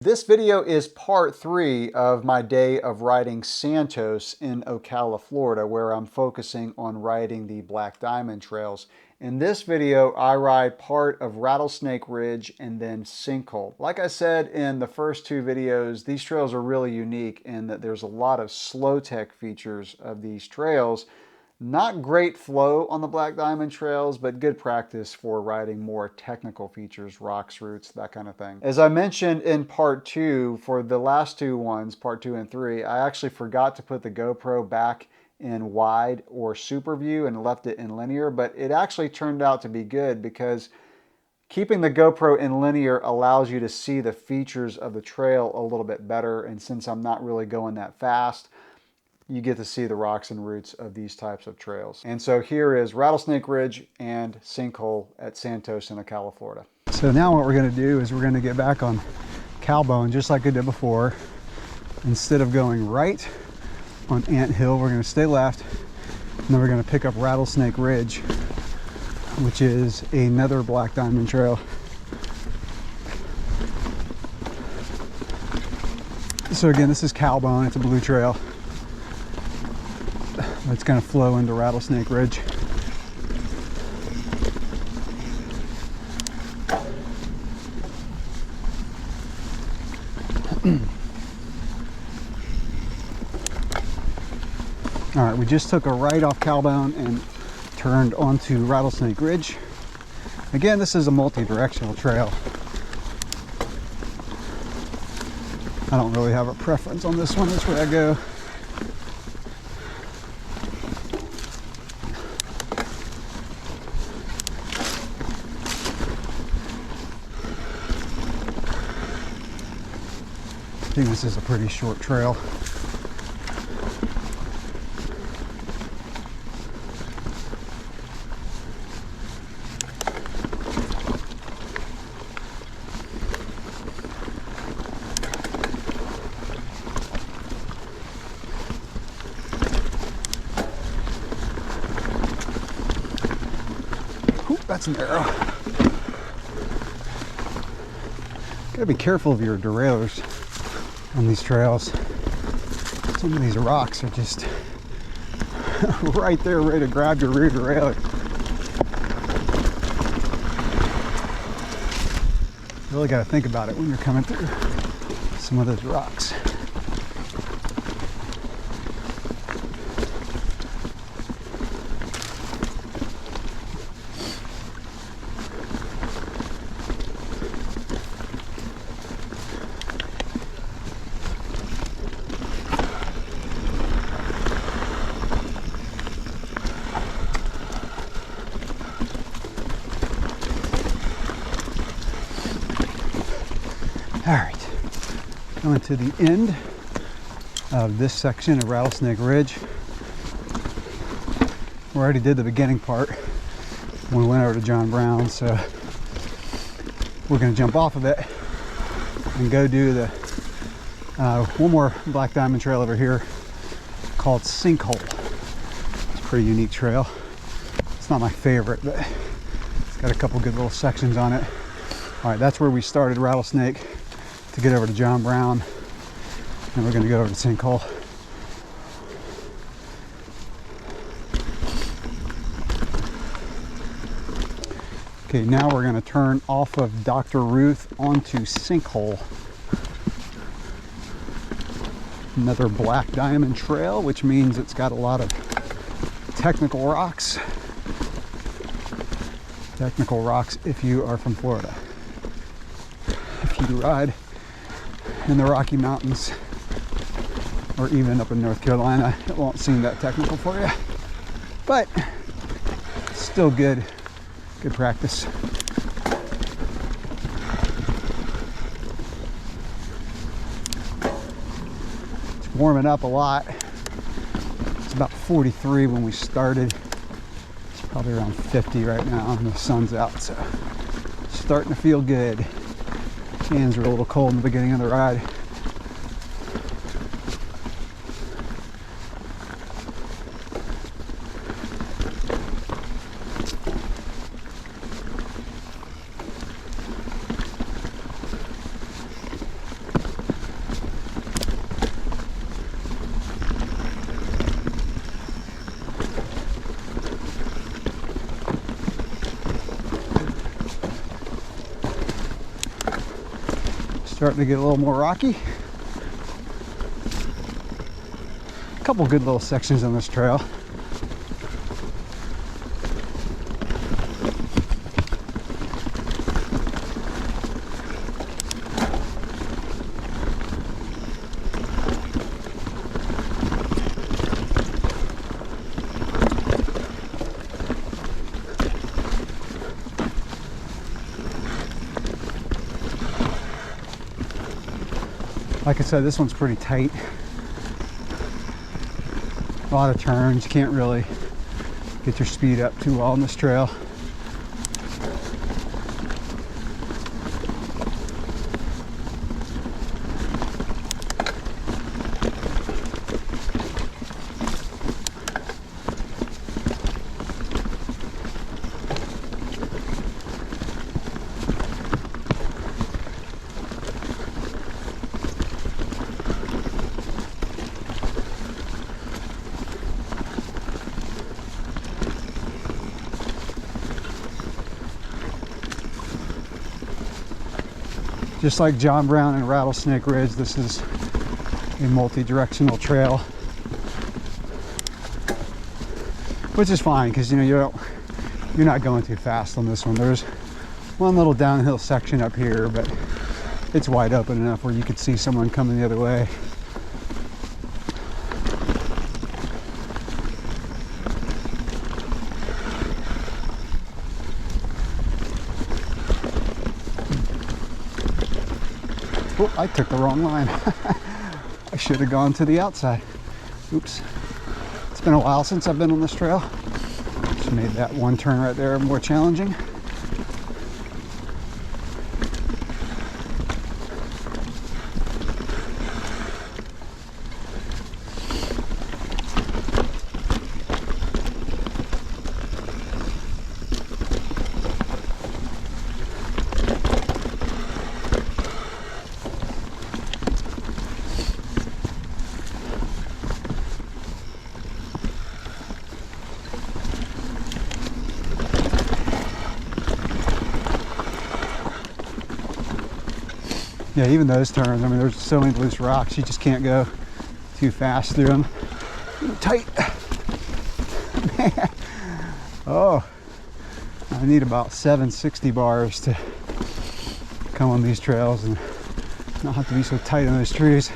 This video is part 3 of my day of riding Santos in Ocala, Florida, where I'm focusing on riding the Black Diamond trails. In this video, I ride part of Rattlesnake Ridge and then Sinkhole. Like I said in the first 2 videos, these trails are really unique in that there's a lot of slow tech features of these trails. Not great flow on the Black Diamond trails, but good practice for riding more technical features, rocks, roots, that kind of thing. As I mentioned in part 2, for the last 2 ones, part 2 and 3, I actually forgot to put the GoPro back in wide or super view and left it in linear, but it actually turned out to be good because keeping the GoPro in linear allows you to see the features of the trail a little bit better, and since I'm not really going that fast, you get to see the rocks and roots of these types of trails. And so here is Rattlesnake Ridge and Sinkhole at Santos in Ocala, Florida. So now what we're going to do is we're going to get back on Cowbone just like we did before. Instead of going right on Ant Hill, we're going to stay left, and then we're going to pick up Rattlesnake Ridge, which is another Black Diamond trail. So again, this is Cowbone. It's a blue trail. It's going to flow into Rattlesnake Ridge. All right, we just took a right off Cowbone and turned onto Rattlesnake Ridge. Again, this is a multi-directional trail. I don't really have a preference on this one, which way I go. I think this is a pretty short trail. Ooh, that's narrow. Gotta be careful of your derailleurs on these trails. Some of these rocks are just right there ready to grab your rear derailleur. You really got to think about it when you're coming through some of those rocks. All right, coming to the end of this section of Rattlesnake Ridge. We already did the beginning part when we went over to John Brown, so we're going to jump off of it and go do the one more Black Diamond trail over here called Sinkhole. It's a pretty unique trail. It's not my favorite, but it's got a couple good little sections on it. All right, that's where we started Rattlesnake to get over to John Brown, and we're going to go over to Sinkhole. Okay, now we're going to turn off of Dr. Ruth onto Sinkhole. Another Black Diamond trail, which means it's got a lot of technical rocks. Technical rocks if you are from Florida. If you ride in the Rocky Mountains or even up in North Carolina, it won't seem that technical for you, but still good practice. It's warming up a lot. It's about 43 when we started. It's probably around 50 right now and the sun's out, so it's starting to feel good. Hands were a little cold in the beginning of the ride. Starting to get a little more rocky. A couple good little sections on this trail. Like I said, this one's pretty tight. A lot of turns. You can't really get your speed up too well on this trail. Just like John Brown and Rattlesnake Ridge, this is a multi-directional trail, which is fine because you're not going too fast on this one. There's one little downhill section up here, but it's wide open enough where you could see someone coming the other way. Oh, I took the wrong line. I should have gone to the outside. Oops. It's been a while since I've been on this trail. Just made that one turn right there more challenging. Yeah, even those turns, I mean, there's so many loose rocks, you just can't go too fast through them. Tight. Man. Oh, I need about 760 bars to come on these trails and not have to be so tight on those trees.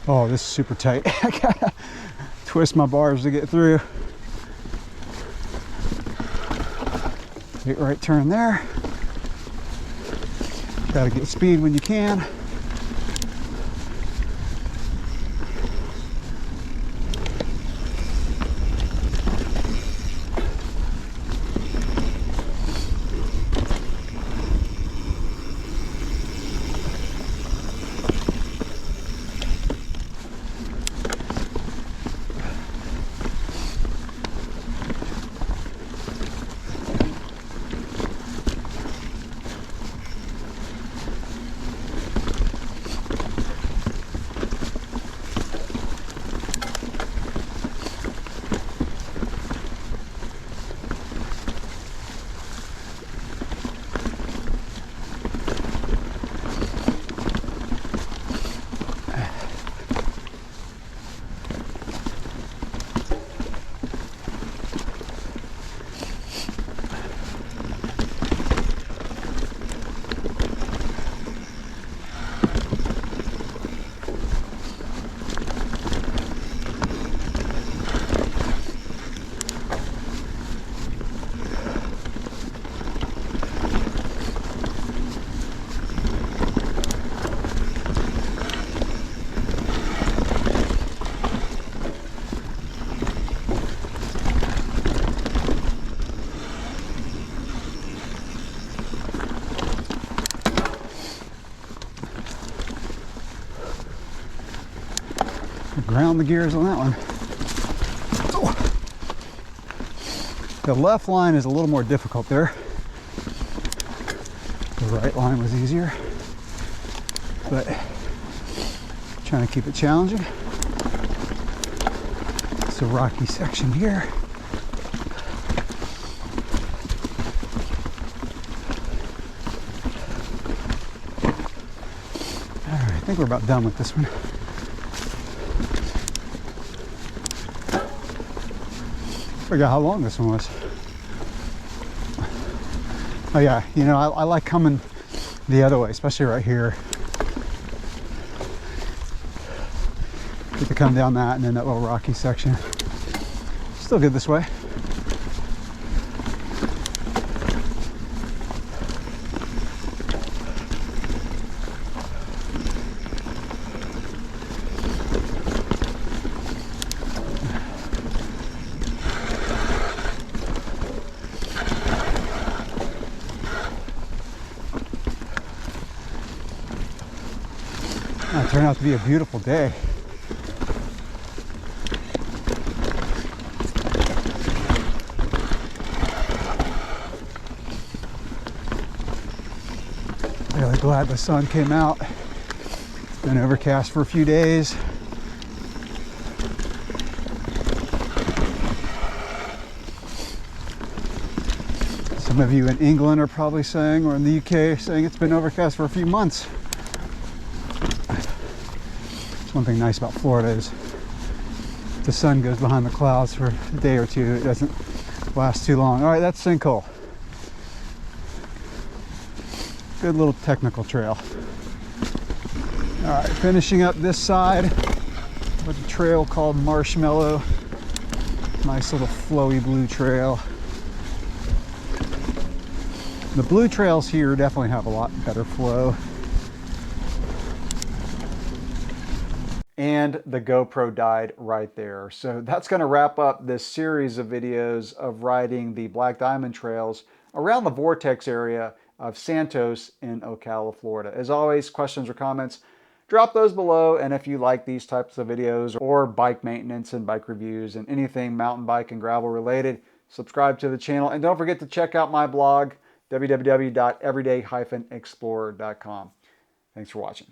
Oh, this is super tight. I gotta twist my bars to get through. Get right turn there. Gotta get speed when you can. ground the gears on that one. Oh. The left line is a little more difficult there. The right line was easier, but trying to keep it challenging. It's a rocky section here. All right, I think we're about done with this one. I forgot how long this one was. Oh yeah, you know, I like coming the other way, especially right here. Get to come down that and then that little rocky section. Still good this way. It turned out to be a beautiful day. Really glad the sun came out. It's been overcast for a few days. Some of you in England are probably saying, or in the UK, saying it's been overcast for a few months. One thing nice about Florida is the sun goes behind the clouds for a day or two. It doesn't last too long. All right, that's Sinkhole. Good little technical trail. All right, finishing up this side with a trail called Marshmallow. Nice little flowy blue trail. The blue trails here definitely have a lot better flow. And the GoPro died right there. So that's going to wrap up this series of videos of riding the Black Diamond trails around the vortex area of Santos in Ocala, Florida. As always, questions or comments, drop those below. And if you like these types of videos or bike maintenance and bike reviews and anything mountain bike and gravel related, subscribe to the channel. And don't forget to check out my blog, www.everyday-explorer.com. Thanks for watching.